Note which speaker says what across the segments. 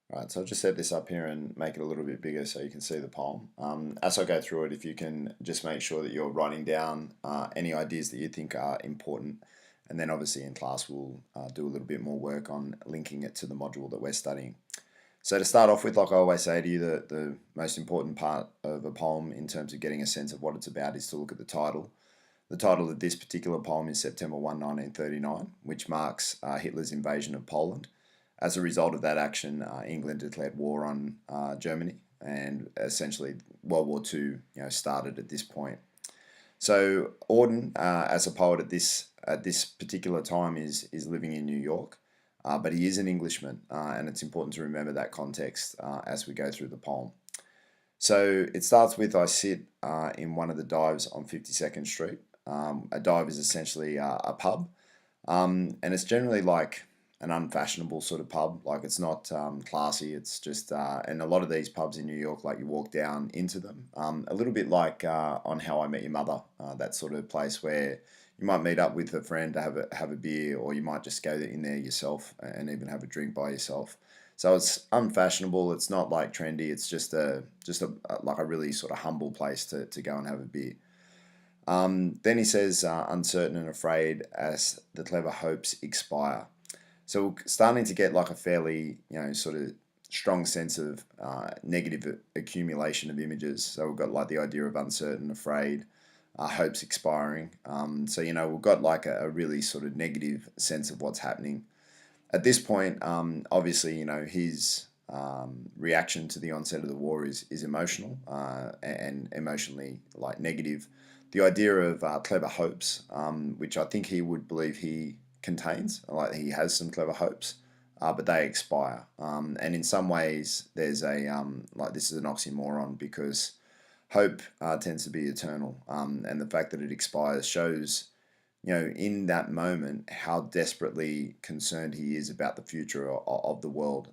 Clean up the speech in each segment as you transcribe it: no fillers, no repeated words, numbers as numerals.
Speaker 1: Right, so I'll just set this up here and make it a little bit bigger so you can see the poem. As I go through it, if you can just make sure that you're writing down any ideas that you think are important, and then obviously in class we'll do a little bit more work on linking it to the module that we're studying. So to start off with, like I always say to you, the most important part of a poem in terms of getting a sense of what it's about is to look at the title. The title of this particular poem is September 1, 1939, which marks Hitler's invasion of Poland. As a result of that action, England declared war on Germany, and essentially World War II, started at this point. So Auden, as a poet at this particular time, is living in New York, but he is an Englishman, and it's important to remember that context as we go through the poem. So it starts with I sit in one of the dives on 52nd Street. A dive is essentially a pub, and it's generally like an unfashionable sort of pub. Like it's not classy. It's just, and a lot of these pubs in New York, like you walk down into them, a little bit like on How I Met Your Mother, that sort of place where you might meet up with a friend to have a beer, or you might just go in there yourself and even have a drink by yourself. So it's unfashionable. It's not like trendy. It's just a like a really sort of humble place to go and have a beer. Then he says, uncertain and afraid as the clever hopes expire. So we're starting to get like a fairly, sort of strong sense of negative accumulation of images. So we've got like the idea of uncertain, afraid, hopes expiring. So, we've got like a really sort of negative sense of what's happening. At this point, obviously, his reaction to the onset of the war is emotional and emotionally like negative. The idea of clever hopes, which I think he would believe he contains, like he has some clever hopes, but they expire. And in some ways, there's like this is an oxymoron because hope tends to be eternal, and the fact that it expires shows, in that moment, how desperately concerned he is about the future of the world.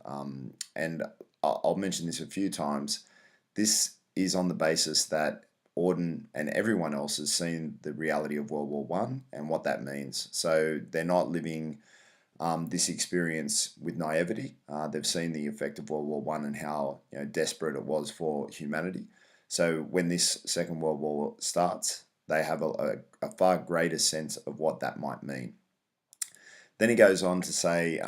Speaker 1: And I'll mention this a few times. This is on the basis that Auden and everyone else has seen the reality of World War One and what that means. So they're not living this experience with naivety. They've seen the effect of World War One and how desperate it was for humanity. So when this Second World War starts, they have a far greater sense of what that might mean. Then he goes on to say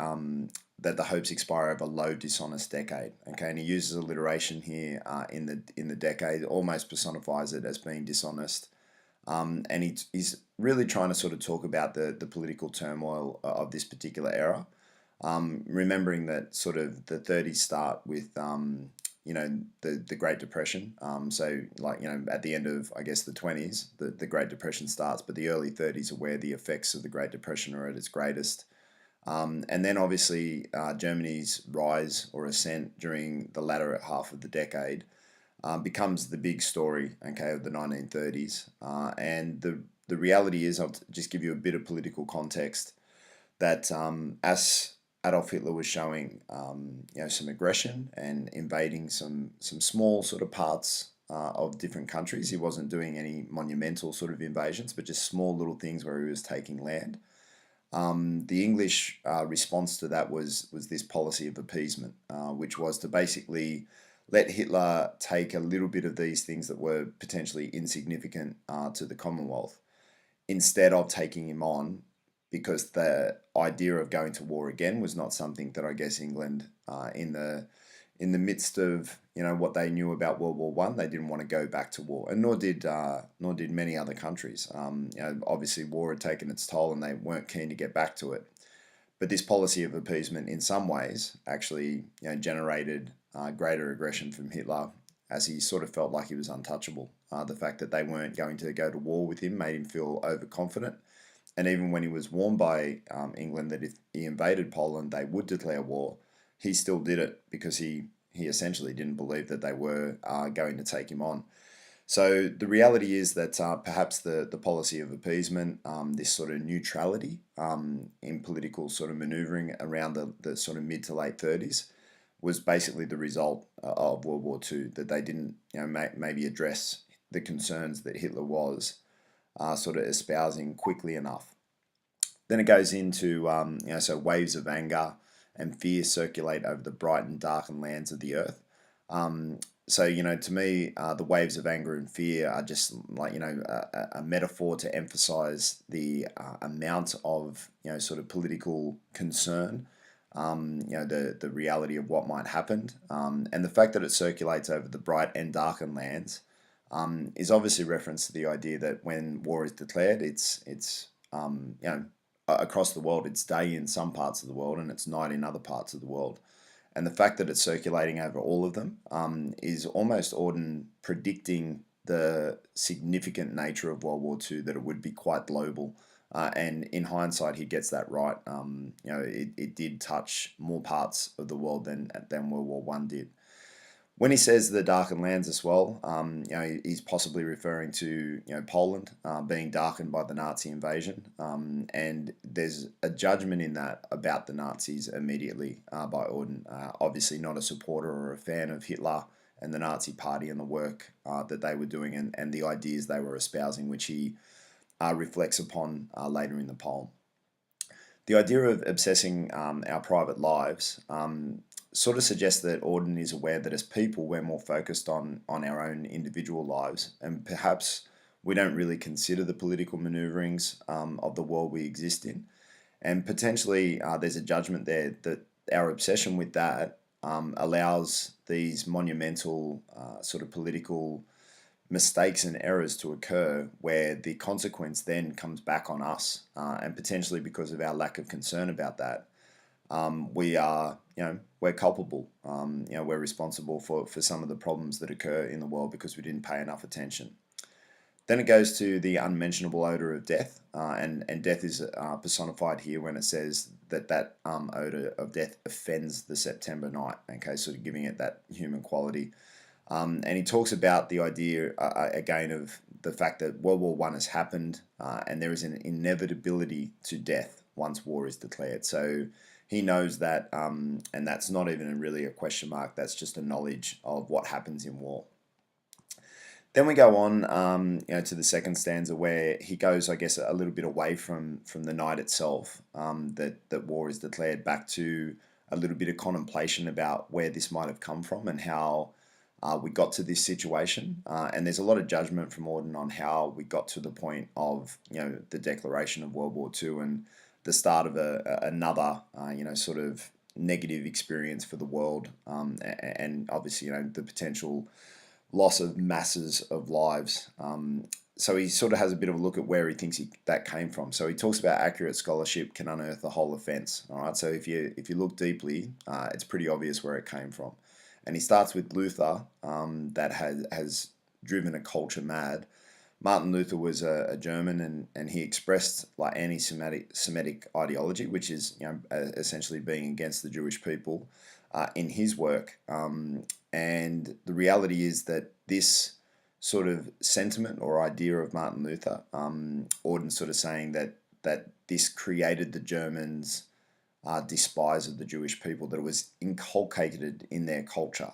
Speaker 1: that the hopes expire of a low, dishonest decade. Okay, and he uses alliteration here in the decade, almost personifies it as being dishonest. And he's really trying to sort of talk about the political turmoil of this particular era. Remembering that sort of the 30s start with the Great Depression. So like at the end of I guess the 20s, the Great Depression starts, but the early 30s are where the effects of the Great Depression are at its greatest. And then obviously Germany's rise or ascent during the latter half of the decade becomes the big story, okay, of the 1930s. And the reality is, I'll just give you a bit of political context, that as Adolf Hitler was showing, some aggression and invading some small sort of parts of different countries. He wasn't doing any monumental sort of invasions, but just small little things where he was taking land. The English response to that was this policy of appeasement, which was to basically let Hitler take a little bit of these things that were potentially insignificant to the Commonwealth, instead of taking him on, because the idea of going to war again was not something that I guess England, in the midst of what they knew about World War One, they didn't want to go back to war, and nor did many other countries. Obviously, war had taken its toll, and they weren't keen to get back to it. But this policy of appeasement, in some ways, actually generated greater aggression from Hitler, as he sort of felt like he was untouchable. The fact that they weren't going to go to war with him made him feel overconfident. And even when he was warned by England that if he invaded Poland, they would declare war, he still did it because he essentially didn't believe that they were going to take him on. So the reality is that perhaps the policy of appeasement, this sort of neutrality in political sort of manoeuvring around the sort of mid to late 30s was basically the result of World War II, that they didn't maybe address the concerns that Hitler was sort of espousing quickly enough. Then it goes into so waves of anger and fear circulate over the bright and darkened lands of the earth. So, to me, the waves of anger and fear are just like, a metaphor to emphasize the amount of, sort of political concern, the reality of what might happen. And the fact that it circulates over the bright and darkened lands is obviously reference to the idea that when war is declared, it's across the world, it's day in some parts of the world and it's night in other parts of the world. And the fact that it's circulating over all of them is almost Auden predicting the significant nature of World War II, that it would be quite global. And in hindsight, he gets that right. It did touch more parts of the world than World War One did. When he says the darkened lands as well, he's possibly referring to Poland being darkened by the Nazi invasion, and there's a judgment in that about the Nazis immediately by Auden. Obviously, not a supporter or a fan of Hitler and the Nazi Party and the work that they were doing and the ideas they were espousing, which he reflects upon later in the poem. The idea of obsessing our private lives sort of suggests that Auden is aware that as people, we're more focused on our own individual lives, and perhaps we don't really consider the political maneuverings of the world we exist in. And potentially there's a judgment there that our obsession with that allows these monumental sort of political mistakes and errors to occur, where the consequence then comes back on us, and potentially because of our lack of concern about that, we're culpable. We're responsible for some of the problems that occur in the world because we didn't pay enough attention. Then it goes to the unmentionable odour of death, and death is personified here when it says that odour of death offends the September night. Okay, sort of giving it that human quality. And he talks about the idea again of the fact that World War One has happened, and there is an inevitability to death once war is declared. So he knows that, and that's not even really a question mark. That's just a knowledge of what happens in war. Then we go on, to the second stanza, where he goes, I guess, a little bit away from the night itself, that war is declared, back to a little bit of contemplation about where this might have come from and how we got to this situation. And there's a lot of judgment from Auden on how we got to the point of, the declaration of World War II and the start of another, sort of negative experience for the world, and obviously, the potential loss of masses of lives. So he sort of has a bit of a look at where he thinks that came from. So he talks about accurate scholarship can unearth the whole offence. All right. So if you look deeply, it's pretty obvious where it came from. And he starts with Luther, that has driven a culture mad. Martin Luther was a German, and he expressed like anti-Semitic ideology, which is essentially being against the Jewish people, in his work. And the reality is that this sort of sentiment or idea of Martin Luther, Auden sort of saying that this created the Germans' despise of the Jewish people, that it was inculcated in their culture.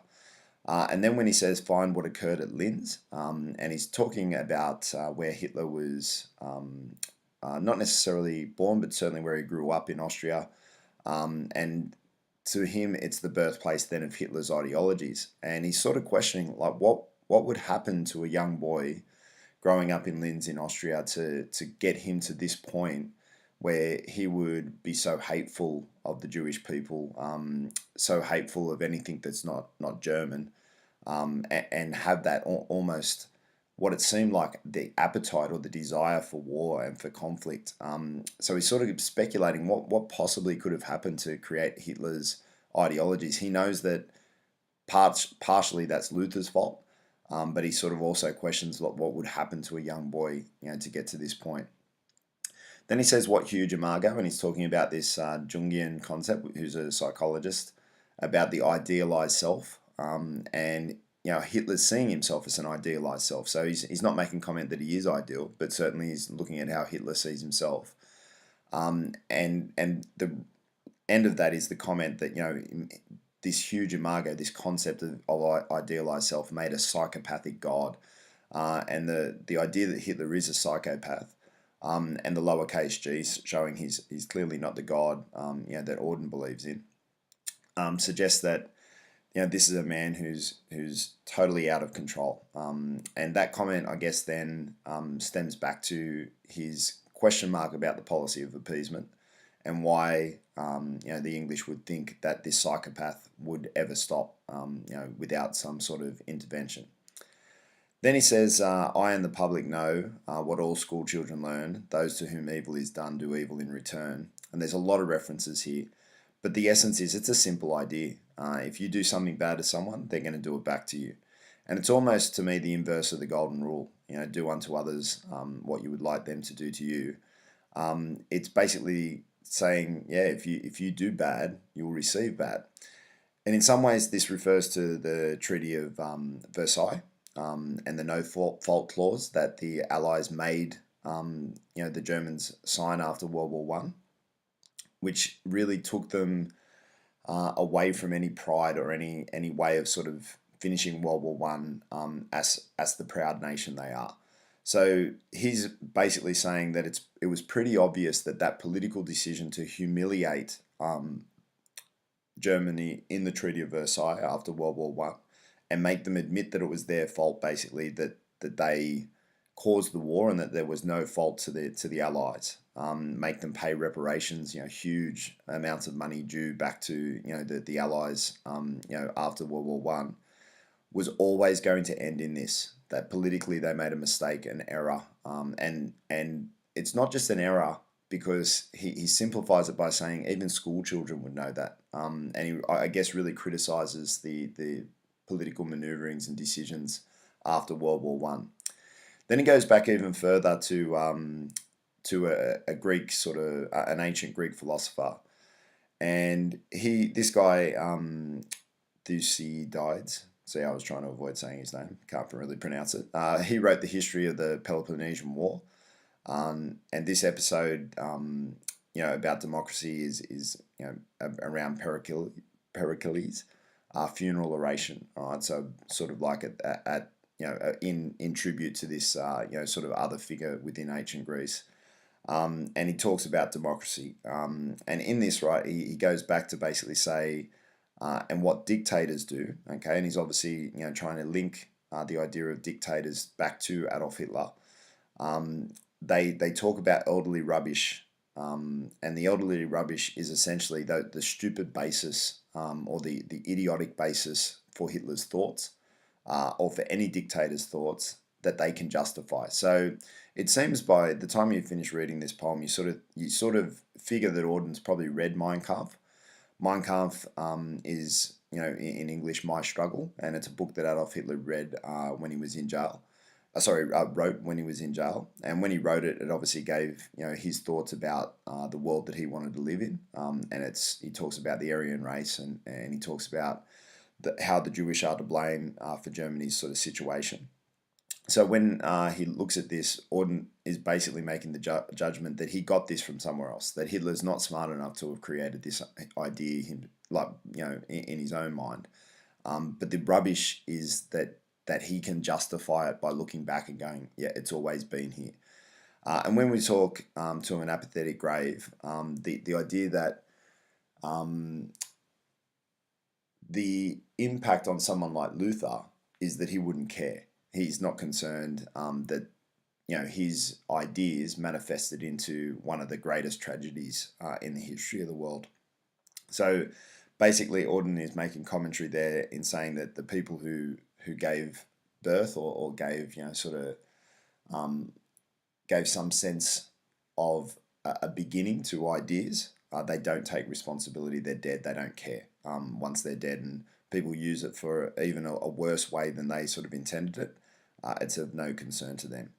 Speaker 1: And then when he says, find what occurred at Linz, and he's talking about where Hitler was not necessarily born, but certainly where he grew up in Austria. And to him, it's the birthplace then of Hitler's ideologies. And he's sort of questioning, like, what would happen to a young boy growing up in Linz in Austria to get him to this point where he would be so hateful of the Jewish people, so hateful of anything that's not German, and have that almost what it seemed like the appetite or the desire for war and for conflict. So he's sort of speculating what possibly could have happened to create Hitler's ideologies. He knows that partially that's Luther's fault, but he sort of also questions what would happen to a young boy, to get to this point. Then he says, what huge imago, and he's talking about this Jungian concept, who's a psychologist, about the idealized self. And Hitler's seeing himself as an idealized self. So he's not making comment that he is ideal, but certainly he's looking at how Hitler sees himself. And the end of that is the comment that, this huge imago, this concept of idealized self, made a psychopathic god. And the idea that Hitler is a psychopath, and the lowercase g showing he's clearly not the god that Auden believes in. suggests that this is a man who's totally out of control. And that comment, I guess, then stems back to his question mark about the policy of appeasement and why the English would think that this psychopath would ever stop, without some sort of intervention. Then he says, I and the public know what all school children learn. Those to whom evil is done do evil in return. And there's a lot of references here. But the essence is it's a simple idea. If you do something bad to someone, they're going to do it back to you. And it's almost, to me, the inverse of the golden rule. Do unto others what you would like them to do to you. It's basically saying, if you do bad, you'll receive bad. And in some ways, this refers to the Treaty of Versailles, and the no fault clause that the Allies made the Germans sign after World War One, which really took them away from any pride or any way of sort of finishing World War One as the proud nation they are. So he's basically saying that it was pretty obvious that political decision to humiliate Germany in the Treaty of Versailles after World War One and make them admit that it was their fault, basically, that they caused the war and that there was no fault to the Allies. Make them pay reparations, huge amounts of money due back to the Allies, after World War One, was always going to end in this. That politically they made a mistake, an error, and it's not just an error because he simplifies it by saying even school children would know that, and he, I guess, really criticizes the political maneuverings and decisions after World War One. Then he goes back even further to a Greek sort of an ancient Greek philosopher, and this guy Thucydides. See, I was trying to avoid saying his name. Can't really pronounce it. He wrote the history of the Peloponnesian War, and this episode, about democracy is around Pericles' funeral oration. All right, so sort of like at in tribute to this sort of other figure within ancient Greece. And he talks about democracy. And in this, right, he goes back to basically say, and what dictators do, okay, and he's obviously trying to link the idea of dictators back to Adolf Hitler. They talk about elderly rubbish, and the elderly rubbish is essentially the stupid basis or the idiotic basis for Hitler's thoughts, or for any dictator's thoughts that they can justify. So it seems by the time you finish reading this poem, you sort of figure that Auden's probably read Mein Kampf. Mein Kampf is, in English, My Struggle, and it's a book that Adolf Hitler read when he was in jail. Wrote when he was in jail, and when he wrote it, it obviously gave his thoughts about the world that he wanted to live in, and he talks about the Aryan race, and he talks about how the Jewish are to blame for Germany's sort of situation. So when he looks at this, Auden is basically making the judgment that he got this from somewhere else, that Hitler's not smart enough to have created this idea in his own mind. But the rubbish is that he can justify it by looking back and going, yeah, it's always been here. And when we talk to an apathetic grave, the idea that the impact on someone like Luther is that he wouldn't care. He's not concerned that his ideas manifested into one of the greatest tragedies in the history of the world. So basically, Auden is making commentary there in saying that the people who gave birth or gave gave some sense of a beginning to ideas, they don't take responsibility. They're dead. They don't care once they're dead, and people use it for even a worse way than they sort of intended it. It's of no concern to them.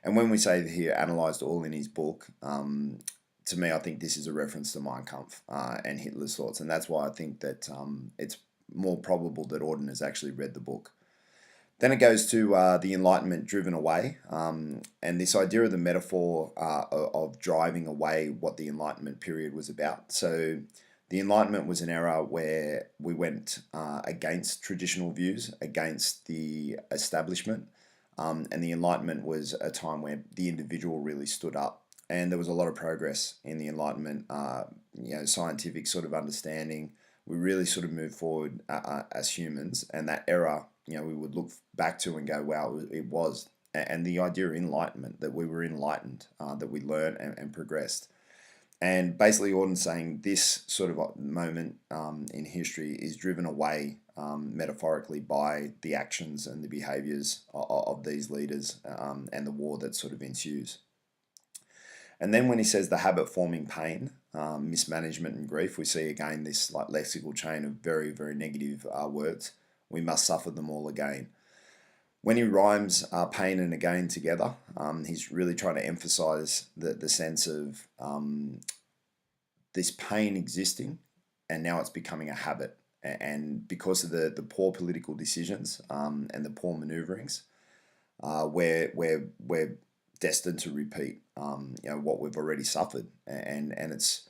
Speaker 1: And when we say that he analysed all in his book, to me, I think this is a reference to Mein Kampf and Hitler's thoughts, and that's why I think that it's more probable that Auden has actually read the book. Then it goes to the Enlightenment driven away, and this idea of the metaphor of driving away what the Enlightenment period was about. So the Enlightenment was an era where we went against traditional views, against the establishment, and the Enlightenment was a time where the individual really stood up. And there was a lot of progress in the Enlightenment. Scientific sort of understanding we really sort of move forward as humans, and that era, we would look back to and go, wow, it was. And the idea of enlightenment, that we were enlightened, that we learned and progressed. And basically, Auden's saying this sort of moment in history is driven away, metaphorically, by the actions and the behaviors of these leaders, and the war that sort of ensues. And then when he says the habit forming pain, mismanagement and grief, we see again this like lexical chain of very, very negative words. We must suffer them all again. When he rhymes pain and again together, he's really trying to emphasize the sense of this pain existing, and now it's becoming a habit. And because of the poor political decisions and the poor maneuverings, we're destined to repeat what we've already suffered. And it's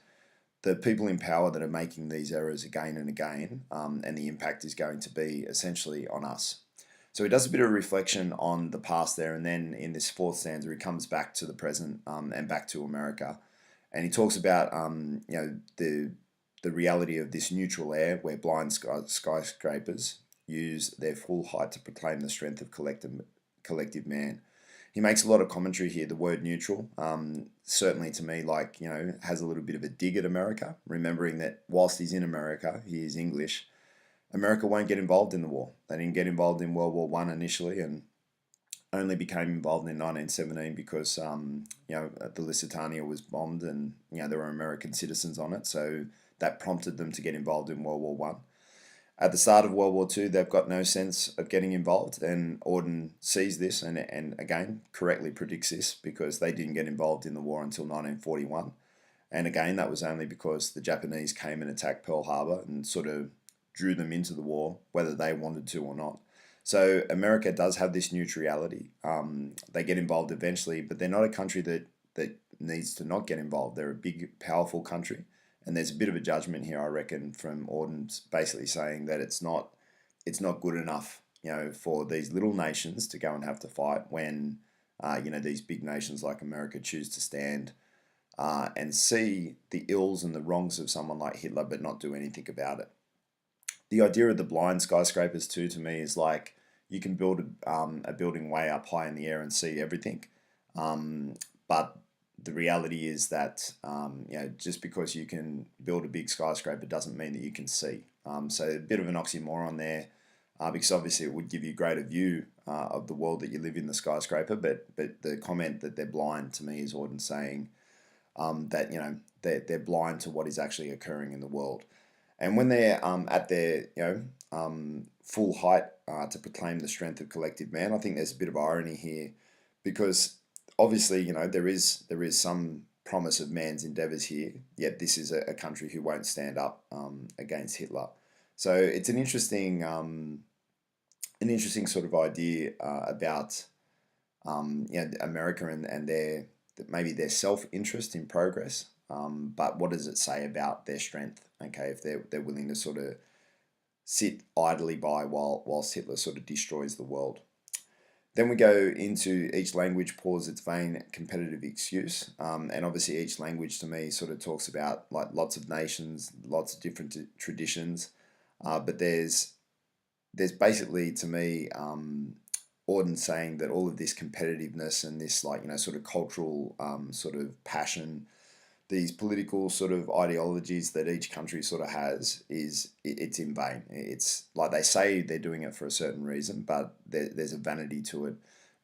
Speaker 1: the people in power that are making these errors again and again, and the impact is going to be essentially on us. So he does a bit of reflection on the past there, and then in this fourth stanza, he comes back to the present and back to America, and he talks about the reality of this neutral air where blind skyscrapers use their full height to proclaim the strength of collective man. He makes a lot of commentary here. The word neutral, certainly to me, has a little bit of a dig at America, remembering that whilst he's in America, he is English. America won't get involved in the war. They didn't get involved in World War I initially, and only became involved in 1917 because the Lusitania was bombed, and there were American citizens on it, so that prompted them to get involved in World War One. At the start of World War II, they've got no sense of getting involved, and Auden sees this and again correctly predicts this because they didn't get involved in the war until 1941. And again, that was only because the Japanese came and attacked Pearl Harbor and sort of drew them into the war, whether they wanted to or not. So America does have this neutrality. They get involved eventually, but they're not a country that needs to not get involved. They're a big, powerful country. And there's a bit of a judgment here, I reckon, from Auden's basically saying that it's not good enough, for these little nations to go and have to fight when, these big nations like America choose to stand and see the ills and the wrongs of someone like Hitler, but not do anything about it. The idea of the blind skyscrapers too, to me, is like you can build a building way up high in the air and see everything, but the reality is that just because you can build a big skyscraper doesn't mean that you can see. So a bit of an oxymoron there, because obviously it would give you a greater view of the world that you live in, the skyscraper. But the comment that they're blind, to me, is Auden saying that they're blind to what is actually occurring in the world. And when they're at their full height to proclaim the strength of collective man, I think there's a bit of irony here, because obviously there is some promise of man's endeavours here. Yet this is a country who won't stand up against Hitler. So it's an interesting sort of idea about America and their maybe their self-interest in progress. But what does it say about their strength? Okay, if they're willing to sort of sit idly by whilst Hitler sort of destroys the world. Then we go into each language pours its vain competitive excuse, and obviously each language to me sort of talks about like lots of nations, lots of different traditions, but there's basically to me Auden saying that all of this competitiveness and this sort of cultural sort of passion, these political sort of ideologies that each country sort of has, it's in vain. It's like they say they're doing it for a certain reason, but there's a vanity to it.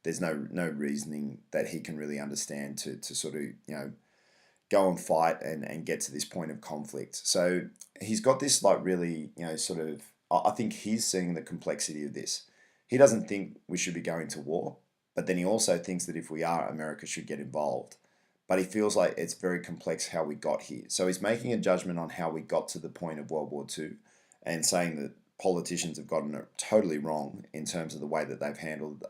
Speaker 1: There's no reasoning that he can really understand to sort of go and fight and get to this point of conflict. So he's got this really sort of, I think he's seeing the complexity of this. He doesn't think we should be going to war, but then he also thinks that if we are, America should get involved. But he feels like it's very complex how we got here. So he's making a judgment on how we got to the point of World War II and saying that politicians have gotten it totally wrong in terms of the way that they've handled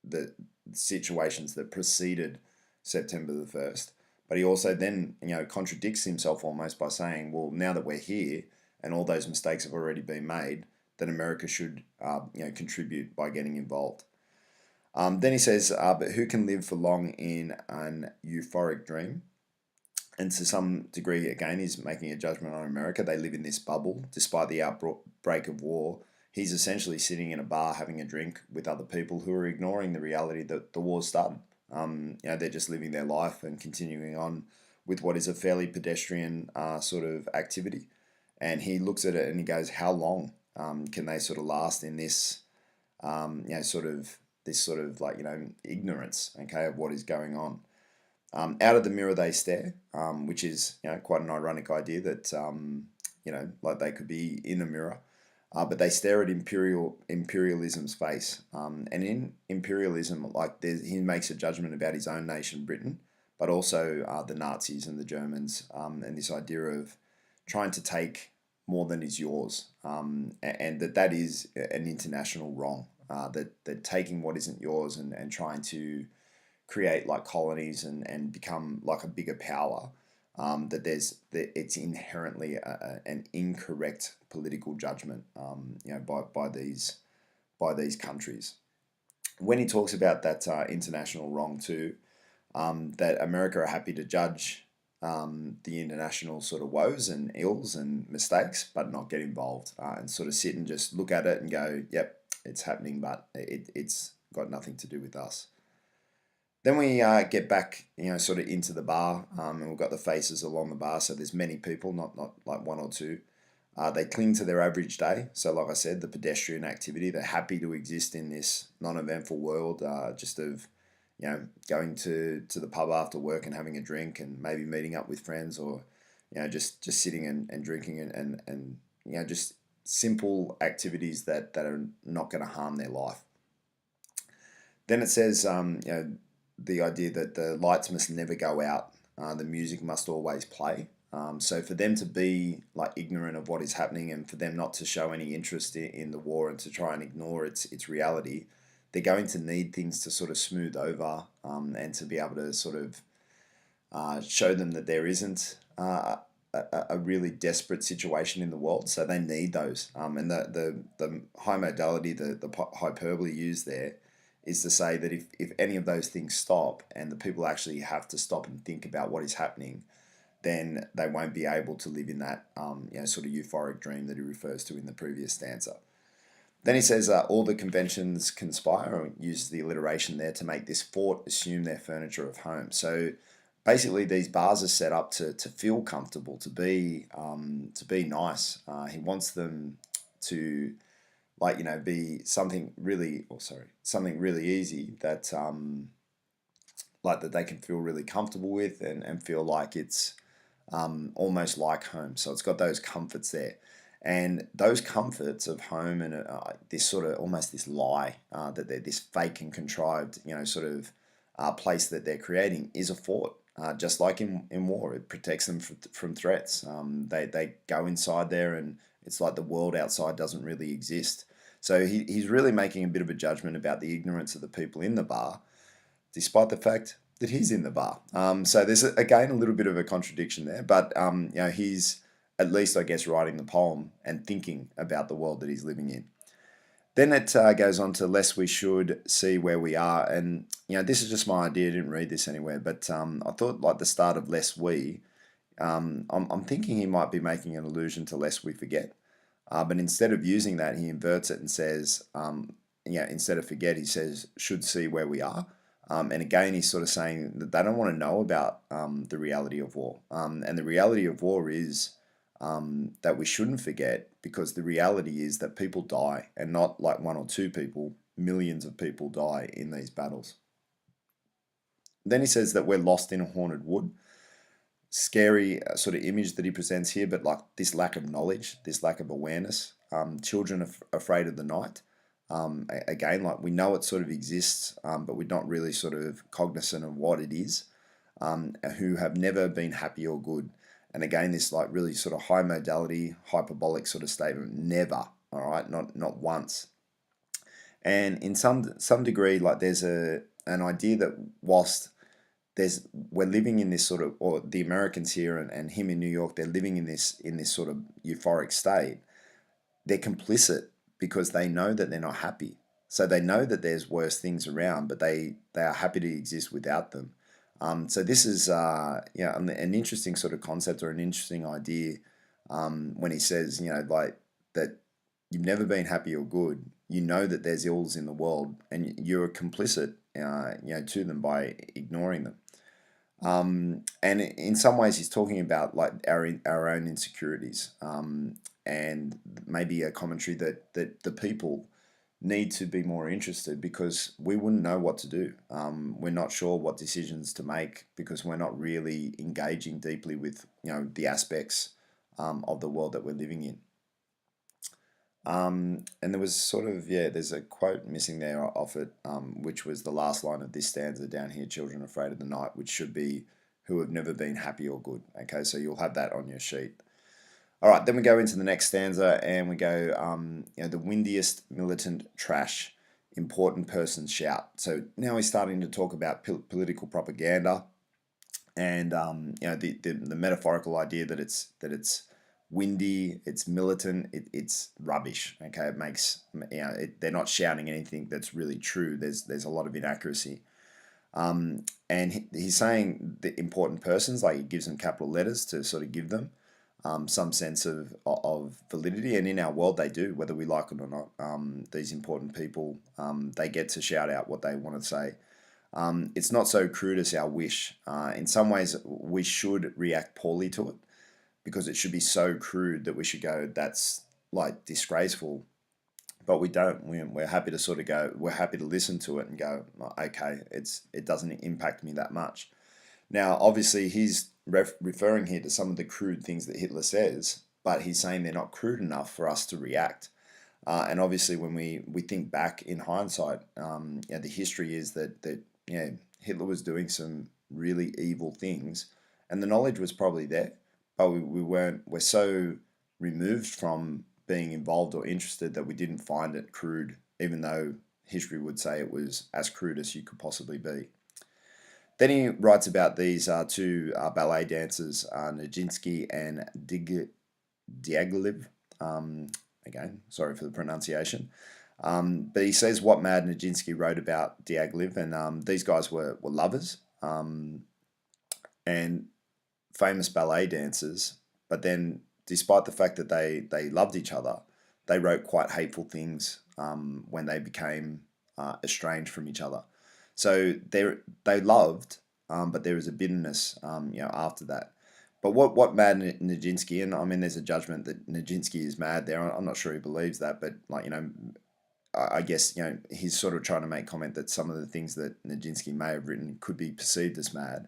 Speaker 1: the situations that preceded September the 1st. But he also then contradicts himself almost by saying, well, now that we're here and all those mistakes have already been made, that America should contribute by getting involved. Then he says, but who can live for long in an euphoric dream? And to some degree, again, he's making a judgment on America. They live in this bubble. Despite the outbreak of war, he's essentially sitting in a bar having a drink with other people who are ignoring the reality that the war started. They're just living their life and continuing on with what is a fairly pedestrian sort of activity. And he looks at it and he goes, "How long can they sort of last in this, sort of this sort of like ignorance, okay, of what is going on?" Out of the mirror they stare, which is quite an ironic idea that like they could be in a mirror, but they stare at imperialism's face. And in imperialism, like he makes a judgment about his own nation, Britain, but also the Nazis and the Germans, and this idea of trying to take more than is yours, and that is an international wrong. That taking what isn't yours and trying to create like colonies and become like a bigger power, that it's inherently an incorrect political judgment, by these countries. When he talks about that international wrong too, that America are happy to judge the international sort of woes and ills and mistakes, but not get involved, and sort of sit and just look at it and go, "Yep, it's happening, but it's got nothing to do with us." Then we get back, sort of into the bar, and we've got the faces along the bar. So there's many people, not like one or two. They cling to their average day. So, like I said, the pedestrian activity. They're happy to exist in this non-eventful world, just of, going to the pub after work and having a drink, and maybe meeting up with friends, or, just sitting and drinking and just simple activities that are not going to harm their life. Then it says, the idea that the lights must never go out, the music must always play. So for them to be like ignorant of what is happening, and for them not to show any interest in the war and to try and ignore its reality, they're going to need things to sort of smooth over, and to be able to sort of show them that there isn't a really desperate situation in the world. So they need those. And the high modality, the hyperbole used there, is to say that if any of those things stop and the people actually have to stop and think about what is happening, then they won't be able to live in that sort of euphoric dream that he refers to in the previous stanza. Then he says, all the conventions conspire, or uses the alliteration there, to make this fort assume their furniture of home. So basically these bars are set up to feel comfortable, to be nice. He wants them to be something really, something really easy that like that they can feel really comfortable with, and feel like it's almost like home. So it's got those comforts there. And those comforts of home, and this sort of almost this lie, that they're this fake and contrived, sort of place that they're creating, is a fort. Just like in war, it protects them from threats. They go inside there, and it's like the world outside doesn't really exist. So he's really making a bit of a judgment about the ignorance of the people in the bar, despite the fact that he's in the bar. So there's, again, a little bit of a contradiction there, but he's at least, I guess, writing the poem and thinking about the world that he's living in. Then it goes on to, "Lest we should see where we are." And, this is just my idea. I didn't read this anywhere, but I thought like the start of "lest we," I'm thinking he might be making an allusion to "lest we forget." But instead of using that, he inverts it and says, instead of "forget," he says "should see where we are." And again, he's sort of saying that they don't want to know about the reality of war. And the reality of war is that we shouldn't forget, because the reality is that people die, and not like one or two people, millions of people die in these battles. Then he says that we're lost in a haunted wood. Scary sort of image that he presents here, but like this lack of knowledge, this lack of awareness. Children are afraid of the night. Again, like we know it sort of exists, but we're not really sort of cognizant of what it is, who have never been happy or good. And again, this like really sort of high modality, hyperbolic sort of statement, never, all right, not once. And in some degree, like there's an idea that whilst we're living in this sort of, or the Americans here and him in New York, they're living in this sort of euphoric state. They're complicit because they know that they're not happy. So they know that there's worse things around, but they are happy to exist without them. So this is an interesting sort of concept or an interesting idea when he says, like that you've never been happy or good. You know that there's ills in the world, and you're complicit, to them by ignoring them. And in some ways, he's talking about like our own insecurities, and maybe a commentary that the people need to be more interested because we wouldn't know what to do. We're not sure what decisions to make because we're not really engaging deeply with the aspects of the world that we're living in. And there was sort of, there's a quote missing there off it, which was the last line of this stanza down here, children afraid of the night, which should be who have never been happy or good. Okay, so you'll have that on your sheet. All right, then we go into the next stanza and we go, the windiest militant trash, important person shout. So now he's starting to talk about political propaganda and, the metaphorical idea that it's windy, it's militant, it's rubbish. Okay, it makes they're not shouting anything that's really true. There's a lot of inaccuracy. And he's saying the important persons, like he gives them capital letters to sort of give them some sense of validity. And in our world, they do, whether we like it or not. These important people, they get to shout out what they want to say. It's not so crude as our wish. In some ways, we should react poorly to it because it should be so crude that we should go, that's like disgraceful. But we don't. We're happy to sort of go. We're happy to listen to it and go, okay, it doesn't impact me that much. Now, obviously, he's referring here to some of the crude things that Hitler says, but he's saying they're not crude enough for us to react. And obviously, when we think back in hindsight, the history is that Hitler was doing some really evil things, and the knowledge was probably there, but we weren't. We're so removed from being involved or interested that we didn't find it crude, even though history would say it was as crude as you could possibly be. Then he writes about these two ballet dancers, Nijinsky and Diaghilev. Again, sorry for the pronunciation. But he says what Mad Nijinsky wrote about Diaghilev, and these guys were lovers and famous ballet dancers. But then, despite the fact that they loved each other, they wrote quite hateful things when they became estranged from each other. So they loved, but there was a bitterness, after that. But what mad Nijinsky, and I mean, there's a judgment that Nijinsky is mad there. I'm not sure he believes that, but I guess he's sort of trying to make comment that some of the things that Nijinsky may have written could be perceived as mad.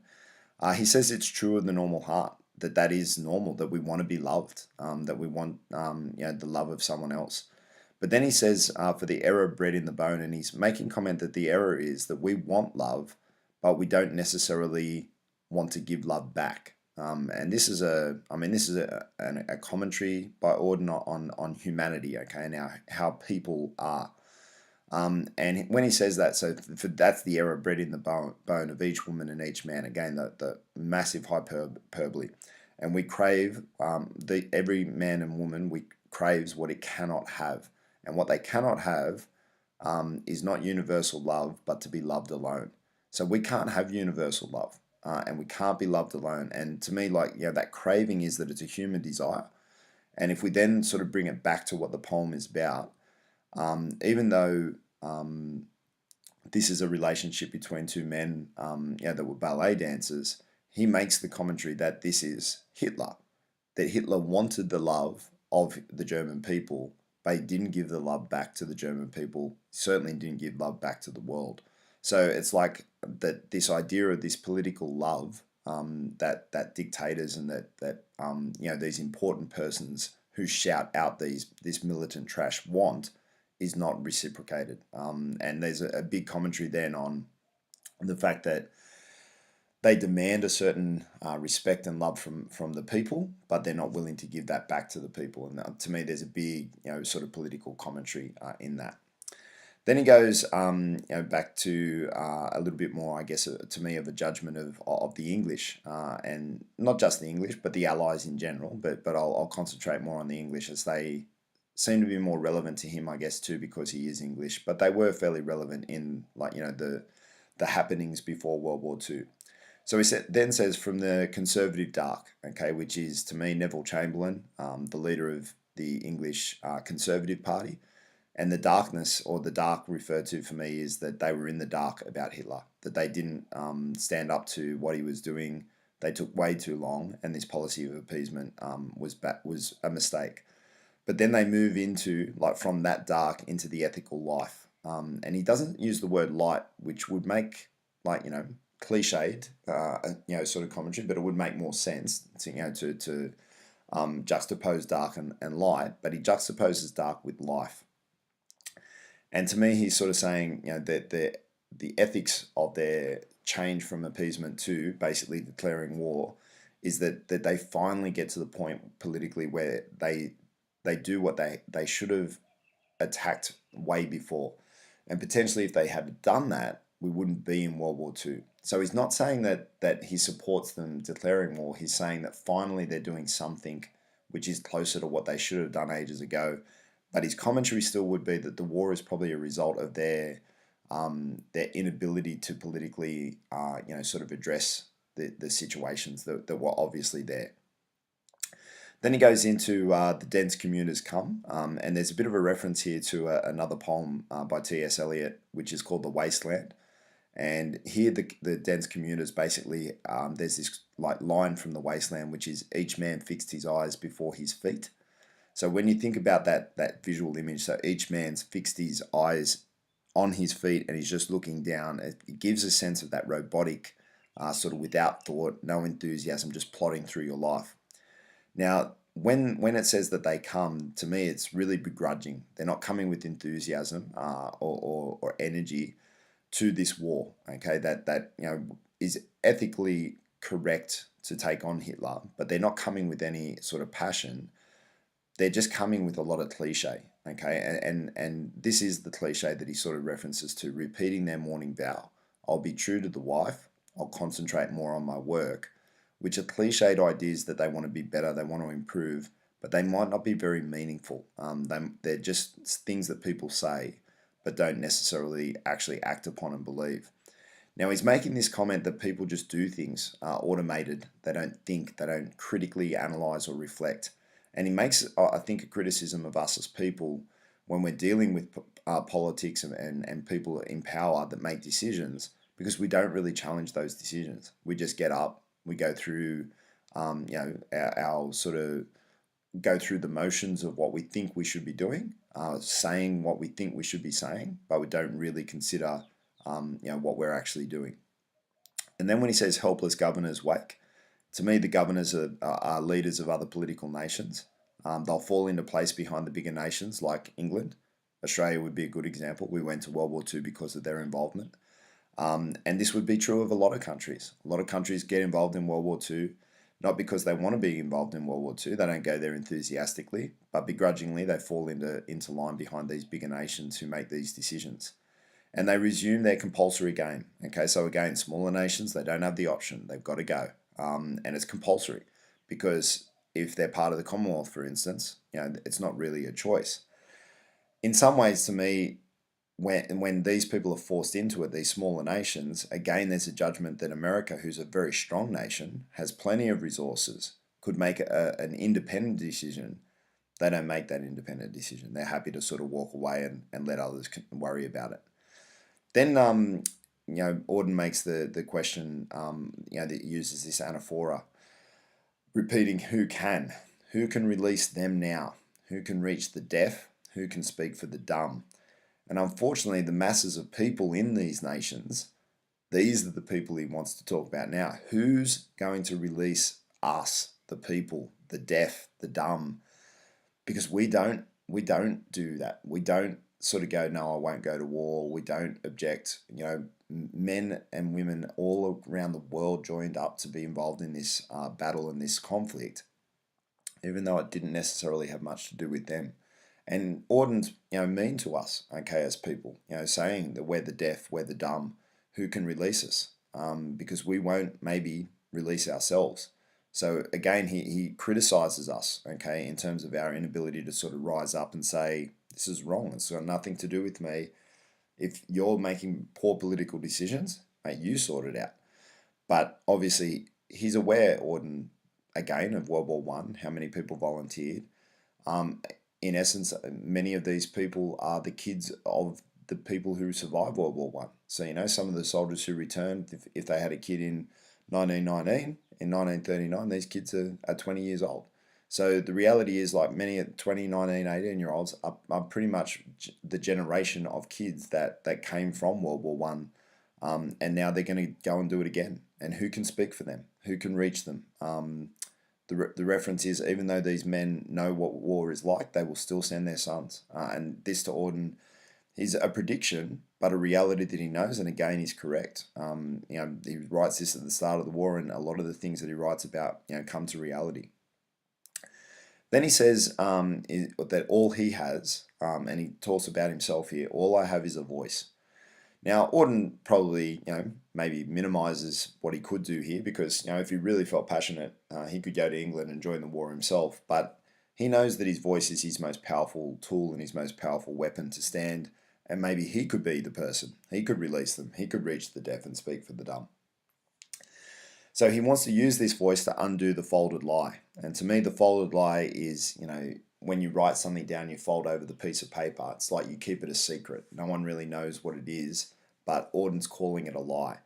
Speaker 1: He says it's true of the normal heart that is normal, that we want to be loved, that we want the love of someone else. But then he says, for the error bred in the bone, and he's making comment that the error is that we want love, but we don't necessarily want to give love back. And this is a commentary by Odour on humanity, okay, now how people are. And when he says that, so that's the error bred in the bone of each woman and each man. Again, the massive hyperbole, and we crave every man and woman we craves what it cannot have, and what they cannot have is not universal love, but to be loved alone. So we can't have universal love, and we can't be loved alone. And to me, that craving is that it's a human desire. And if we then sort of bring it back to what the poem is about, even though this is a relationship between two men that were ballet dancers, he makes the commentary that this is Hitler, that Hitler wanted the love of the German people, but he didn't give the love back to the German people, certainly didn't give love back to the world. So it's like that this idea of this political love that dictators and that these important persons who shout out this militant trash want is not reciprocated. And there's a big commentary then on the fact that they demand a certain respect and love from the people, but they're not willing to give that back to the people. And to me, there's a big sort of political commentary in that. Then he goes back to a little bit more, I guess, to me, of a judgment of the English, and not just the English, but the Allies in general. But I'll concentrate more on the English, as they seem to be more relevant to him, I guess, too, because he is English. But they were fairly relevant in the happenings before World War II. So he then says from the conservative dark, okay, which is to me Neville Chamberlain, the leader of the English Conservative Party. And the darkness, or the dark referred to for me, is that they were in the dark about Hitler, that they didn't stand up to what he was doing. They took way too long, and this policy of appeasement was a mistake. But then they move into, like, from that dark into the ethical life. And he doesn't use the word light, which would make, like, cliched, sort of commentary, but it would make more sense to juxtapose dark and light. But he juxtaposes dark with life. And to me, he's sort of saying, that the ethics of their change from appeasement to basically declaring war is that they finally get to the point politically where they do what they should have attacked way before. And potentially if they had done that, we wouldn't be in World War II. So he's not saying that he supports them declaring war. He's saying that finally they're doing something which is closer to what they should have done ages ago. But his commentary still would be that the war is probably a result of their inability to politically, sort of address the situations that were obviously there. Then he goes into the dense commuters come, and there's a bit of a reference here to another poem by T.S. Eliot, which is called The Wasteland. And here the dense commuters basically, there's this like line from The Wasteland, which is each man fixed his eyes before his feet. So when you think about that visual image, so each man's fixed his eyes on his feet and he's just looking down, it gives a sense of that robotic, sort of without thought, no enthusiasm, just plodding through your life. Now, when it says that they come, to me, it's really begrudging. They're not coming with enthusiasm or energy to this war. Okay, that is ethically correct to take on Hitler, but they're not coming with any sort of passion. They're just coming with a lot of cliche, okay? And this is the cliche that he sort of references to, repeating their morning vow. I'll be true to the wife. I'll concentrate more on my work, which are cliched ideas that they want to be better, they want to improve, but they might not be very meaningful. They're just things that people say, but don't necessarily actually act upon and believe. Now, he's making this comment that people just do things automated. They don't think, they don't critically analyze or reflect. And he makes, I think, a criticism of us as people when we're dealing with politics and people in power that make decisions, because we don't really challenge those decisions. We just get up, we go through, our sort of go through the motions of what we think we should be doing, saying what we think we should be saying, but we don't really consider, what we're actually doing. And then when he says helpless governors wake, to me, the governors are leaders of other political nations. They'll fall into place behind the bigger nations like England. Australia would be a good example. We went to World War II because of their involvement. And this would be true of a lot of countries. A lot of countries get involved in World War II, not because they want to be involved in World War II. They don't go there enthusiastically, but begrudgingly they fall into line behind these bigger nations who make these decisions. And they resume their compulsory game. Okay, so again, smaller nations, they don't have the option. They've got to go. And it's compulsory because if they're part of the Commonwealth, for instance, it's not really a choice. In some ways, to me, when these people are forced into it, these smaller nations, again, there's a judgment that America, who's a very strong nation, has plenty of resources, could make an independent decision. They don't make that independent decision. They're happy to sort of walk away and let others worry about it. Then, Auden makes the question, that uses this anaphora, repeating who can release them now, who can reach the deaf, who can speak for the dumb. And unfortunately, the masses of people in these nations, these are the people he wants to talk about now. Who's going to release us, the people, the deaf, the dumb? Because we don't do that. We don't sort of go, no, I won't go to war. We don't object. Men and women all around the world joined up to be involved in this battle and this conflict, even though it didn't necessarily have much to do with them. And Auden's, mean to us, okay, as people, saying that we're the deaf, we're the dumb, who can release us? Because we won't maybe release ourselves. So again, he criticizes us, okay, in terms of our inability to sort of rise up and say, this is wrong. It's got nothing to do with me. If you're making poor political decisions, mate, you sort it out. But obviously, he's aware, Auden, again, of World War One, how many people volunteered. Um, in essence, many of these people are the kids of the people who survived World War One. So, some of the soldiers who returned, if they had a kid in 1919, in 1939, these kids are 20 years old. So the reality is, like, many 20, 19, 18-year-olds are pretty much the generation of kids that came from World War One, and now they're going to go and do it again. And who can speak for them? Who can reach them? The reference is, even though these men know what war is like, they will still send their sons. And this, to Auden, is a prediction, but a reality that he knows, and again, he's correct. He writes this at the start of the war, and a lot of the things that he writes about, come to reality. Then he says that all he has, and he talks about himself here, all I have is a voice. Now, Auden probably, maybe minimises what he could do here, because, if he really felt passionate, he could go to England and join the war himself. But he knows that his voice is his most powerful tool and his most powerful weapon to stand, and maybe he could be the person. He could release them. He could reach the deaf and speak for the dumb. So he wants to use this voice to undo the folded lie. And to me, the folded lie is, when you write something down, you fold over the piece of paper. It's like you keep it a secret. No one really knows what it is, but Auden's calling it a lie.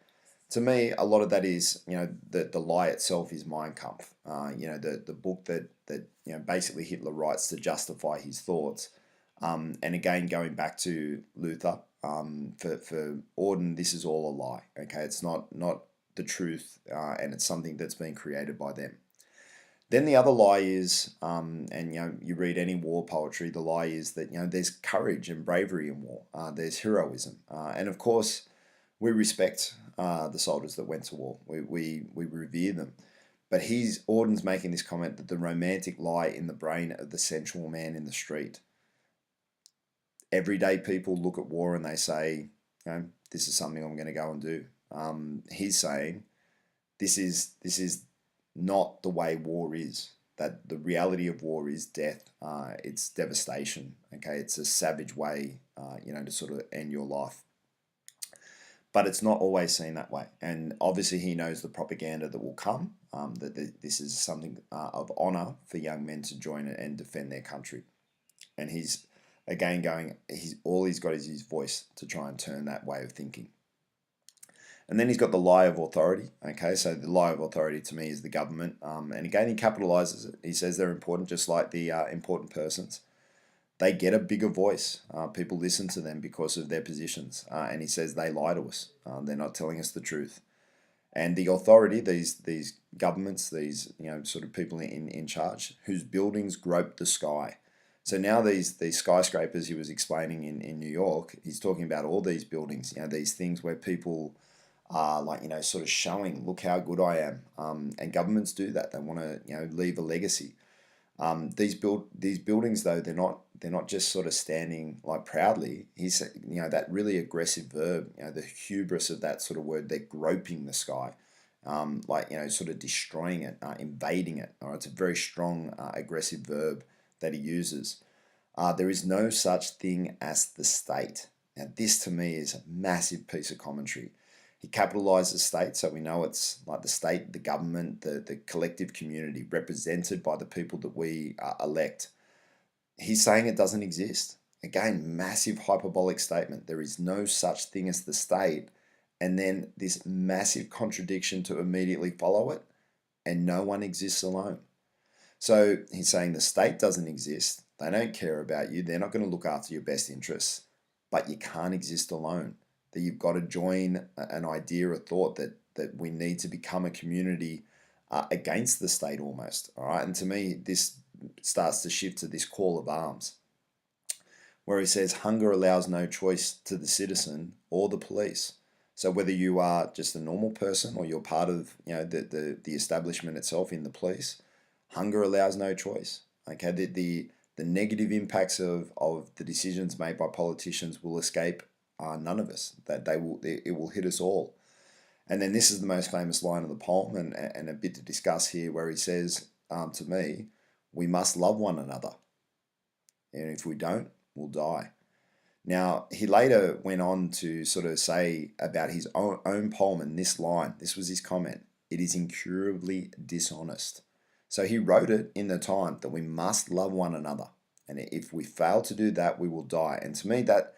Speaker 1: To me, a lot of that is, the lie itself is Mein Kampf. The book that basically Hitler writes to justify his thoughts. And again, going back to Luther, for Auden, this is all a lie. Okay, it's not the truth, and it's something that's been created by them. Then the other lie is, and you read any war poetry, the lie is that there's courage and bravery in war. There's heroism, and of course, we respect the soldiers that went to war. We revere them. But Auden's making this comment that the romantic lie in the brain of the sensual man in the street. Everyday people look at war and they say, this is something I'm going to go and do. He's saying this is not the way war is. That the reality of war is death. It's devastation. Okay, it's a savage way, to sort of end your life. But it's not always seen that way. And obviously, he knows the propaganda that will come. That this is something of honor for young men to join and defend their country. And he's again going. All he's got is his voice to try and turn that way of thinking. And then he's got the lie of authority. Okay, so the lie of authority to me is the government. And again, he capitalizes it. He says they're important, just like the important persons. They get a bigger voice. People listen to them because of their positions. And he says they lie to us. They're not telling us the truth. And the authority, these governments, these sort of people in charge, whose buildings grope the sky. So now these skyscrapers he was explaining in New York, he's talking about all these buildings, these things where people are like, sort of showing, look how good I am. And governments do that. They want to, leave a legacy. These buildings though, they're not just sort of standing like proudly. He's, that really aggressive verb, the hubris of that sort of word, they're groping the sky. Sort of destroying it, invading it. It's a very strong, aggressive verb that he uses. There is no such thing as the state. Now, this to me is a massive piece of commentary. He capitalizes state, so we know it's like the state, the government, the collective community represented by the people that we elect. He's saying it doesn't exist. Again, massive hyperbolic statement. There is no such thing as the state. And then this massive contradiction to immediately follow it, and no one exists alone. So he's saying the state doesn't exist. They don't care about you. They're not going to look after your best interests. But you can't exist alone. That you've got to join an idea, a thought that we need to become a community against the state almost. All right. And to me, this starts to shift to this call of arms, where he says hunger allows no choice to the citizen or the police. So whether you are just a normal person or you're part of the establishment itself in the police, hunger allows no choice. Okay, the negative impacts of the decisions made by politicians will escape none of us. That it will hit us all. And then this is the most famous line of the poem, and a bit to discuss here, where he says to me, we must love one another. And if we don't, we'll die. Now, he later went on to sort of say about his own poem in this line, this was his comment: "It is incurably dishonest." So he wrote it in the time that we must love one another. And if we fail to do that, we will die. And to me, that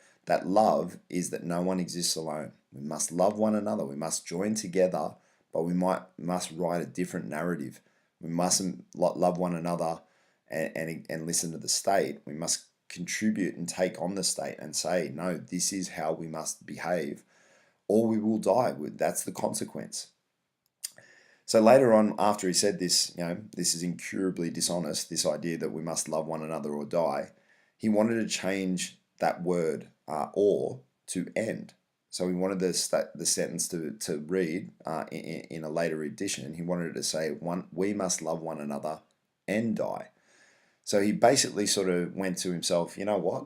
Speaker 1: love is that no one exists alone. We must love one another. We must join together, but we must write a different narrative. We mustn't love one another and listen to the state. We must contribute and take on the state and say, no, this is how we must behave, or we will die. That's the consequence. So later on, after he said this, this is incurably dishonest, this idea that we must love one another or die, he wanted to change that word or to end. So he wanted the sentence to read in a later edition. He wanted it to say, we must love one another and die. So he basically sort of went to himself, you know what?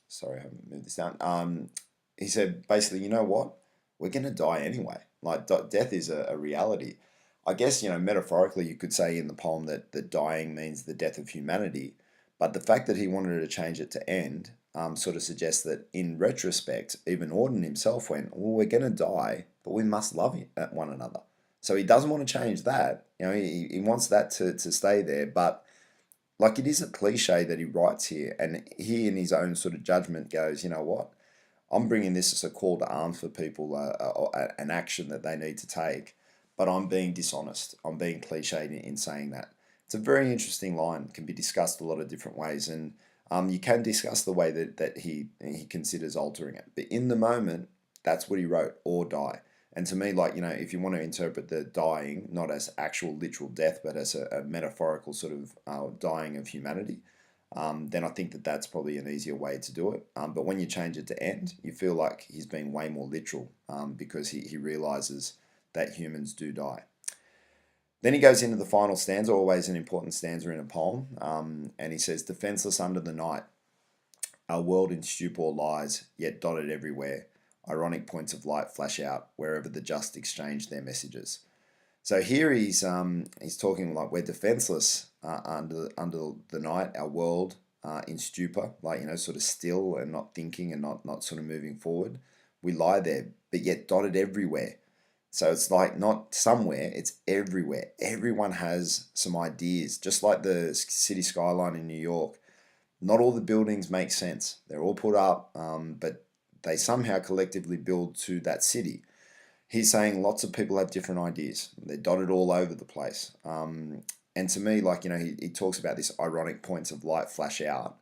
Speaker 1: Sorry, I haven't moved this down. He said, basically, you know what? We're going to die anyway. Like, death is a reality. I guess, metaphorically, you could say in the poem that dying means the death of humanity. But the fact that he wanted to change it to end sort of suggests that in retrospect, even Auden himself went, well, we're going to die, but we must love one another. So he doesn't want to change that. He wants that to stay there. But like, it is a cliche that he writes here, and he in his own sort of judgment goes, you know what? I'm bringing this as a call to arms for people, an action that they need to take, but I'm being dishonest. I'm being cliched in saying that. It's a very interesting line. It can be discussed a lot of different ways, and you can discuss the way that he considers altering it. But in the moment, that's what he wrote, or die. And to me, like, if you want to interpret the dying not as actual literal death, but as a metaphorical sort of dying of humanity, then I think that's probably an easier way to do it. But when you change it to end, you feel like he's being way more literal because he realizes that humans do die. Then he goes into the final stanza, always an important stanza in a poem, and he says, "Defenseless under the night, our world in stupor lies, yet dotted everywhere. Ironic points of light flash out wherever the just exchange their messages." So here he's talking like we're defenseless under the night, our world in stupor, like sort of still and not thinking and not sort of moving forward. We lie there, but yet dotted everywhere. So it's like not somewhere, it's everywhere. Everyone has some ideas, just like the city skyline in New York. Not all the buildings make sense. They're all put up, but they somehow collectively build to that city. He's saying lots of people have different ideas. They're dotted all over the place. And to me, like, he talks about this ironic points of light flash out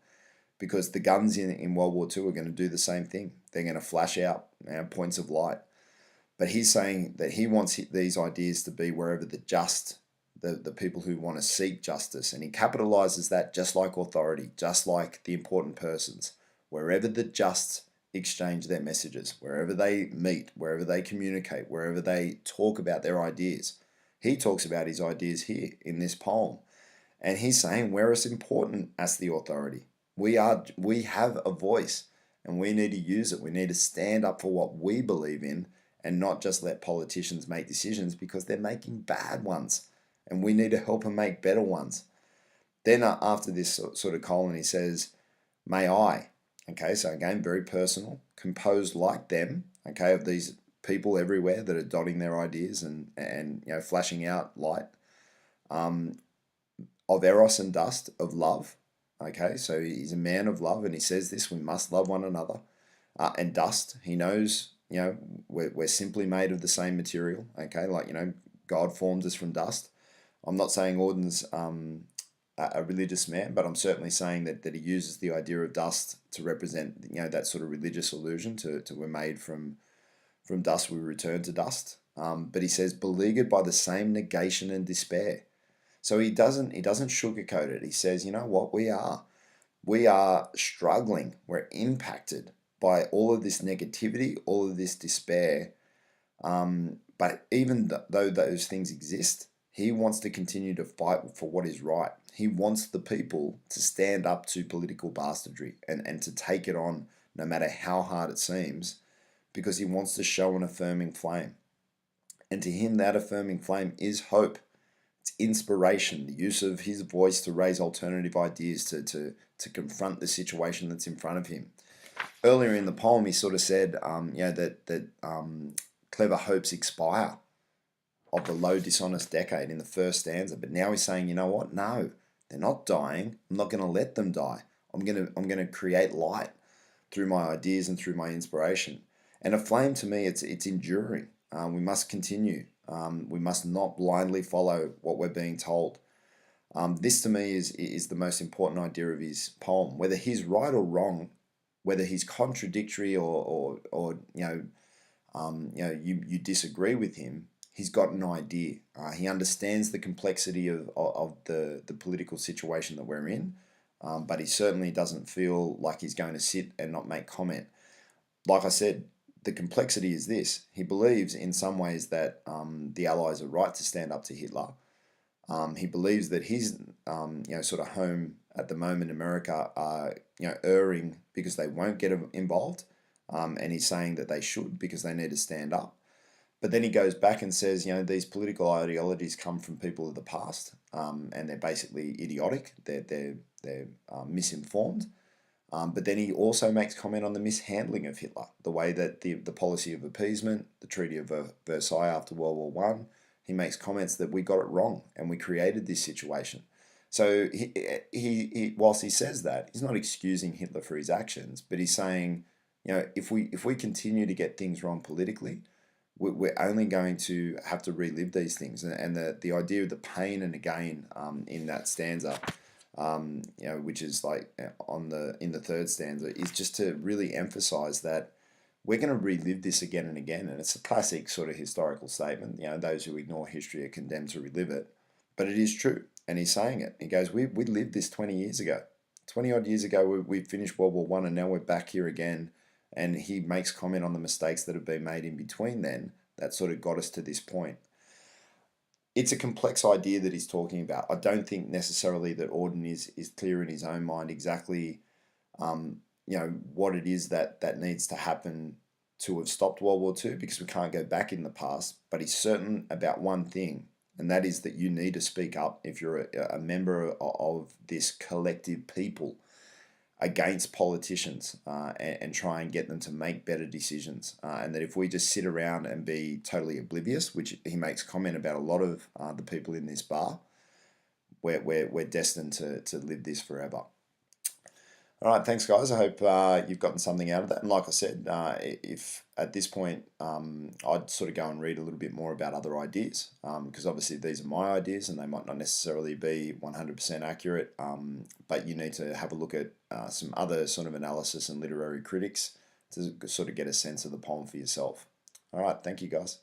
Speaker 1: because the guns in World War II are going to do the same thing. They're going to flash out points of light. But he's saying that he wants these ideas to be wherever the just, the people who want to seek justice. And he capitalizes that just like authority, just like the important persons. Wherever the just exchange their messages, wherever they meet, wherever they communicate, wherever they talk about their ideas. He talks about his ideas here in this poem. And he's saying we're as important as the authority. We have a voice and we need to use it. We need to stand up for what we believe in and not just let politicians make decisions because they're making bad ones. And we need to help them make better ones. Then after this sort of colon, he says, "May I," okay, so again, very personal, composed like them, okay, of these people everywhere that are dotting their ideas and flashing out light, of eros and dust, of love, okay, so he's a man of love and he says this, we must love one another, and dust, he knows, we're simply made of the same material, okay, like, God formed us from dust. I'm not saying Auden's a religious man, but I'm certainly saying that he uses the idea of dust to represent that sort of religious allusion to we're made from dust, we return to dust. But he says beleaguered by the same negation and despair. So he doesn't sugarcoat it. He says, you know what, we are struggling, we're impacted by all of this negativity, all of this despair. But even though those things exist, he wants to continue to fight for what is right. He wants the people to stand up to political bastardry and to take it on no matter how hard it seems, because he wants to show an affirming flame. And to him, that affirming flame is hope. It's inspiration, the use of his voice to raise alternative ideas, to confront the situation that's in front of him. earlier in the poem, he sort of said, that clever hopes expire of the low dishonest decade in the first stanza. But now he's saying, you know what? No, they're not dying. I'm not going to let them die. I'm gonna create light through my ideas and through my inspiration. And a flame, to me, it's enduring. We must continue. We must not blindly follow what we're being told. This to me is the most important idea of his poem. Whether he's right or wrong, whether he's contradictory or you disagree with him, he's got an idea. He understands the complexity of the political situation that we're in, but he certainly doesn't feel like he's going to sit and not make comment. Like I said, the complexity is this. He believes in some ways that the Allies are right to stand up to Hitler. He believes that his sort of home at the moment, America, are erring because they won't get involved, and he's saying that they should because they need to stand up. But then he goes back and says, these political ideologies come from people of the past, and they're basically idiotic. They're misinformed. But then he also makes comment on the mishandling of Hitler, the way that the policy of appeasement, the Treaty of Versailles after World War One. He makes comments that we got it wrong and we created this situation. So he whilst he says that, he's not excusing Hitler for his actions, but he's saying, if we continue to get things wrong politically, we're only going to have to relive these things. And the idea of the pain and the gain in that stanza, which is like in the third stanza, is just to really emphasize that we're going to relive this again and again. And it's a classic sort of historical statement. Those who ignore history are condemned to relive it. But it is true. And he's saying it. He goes, we lived this 20 years ago. 20 odd years ago, we finished World War One, and now we're back here again. And he makes comment on the mistakes that have been made in between then that sort of got us to this point. It's a complex idea that he's talking about. I don't think necessarily that Auden is clear in his own mind exactly what it is that needs to happen to have stopped World War II, because we can't go back in the past. But he's certain about one thing, and that is that you need to speak up if you're a member of this collective people against politicians, and try and get them to make better decisions. And that if we just sit around and be totally oblivious, which he makes comment about a lot of the people in this bar, we're destined to live this forever. All right, thanks, guys. I hope you've gotten something out of that. And like I said, if at this point I'd sort of go and read a little bit more about other ideas, because obviously these are my ideas and they might not necessarily be 100% accurate, but you need to have a look at some other sort of analysis and literary critics to sort of get a sense of the poem for yourself. All right, thank you, guys.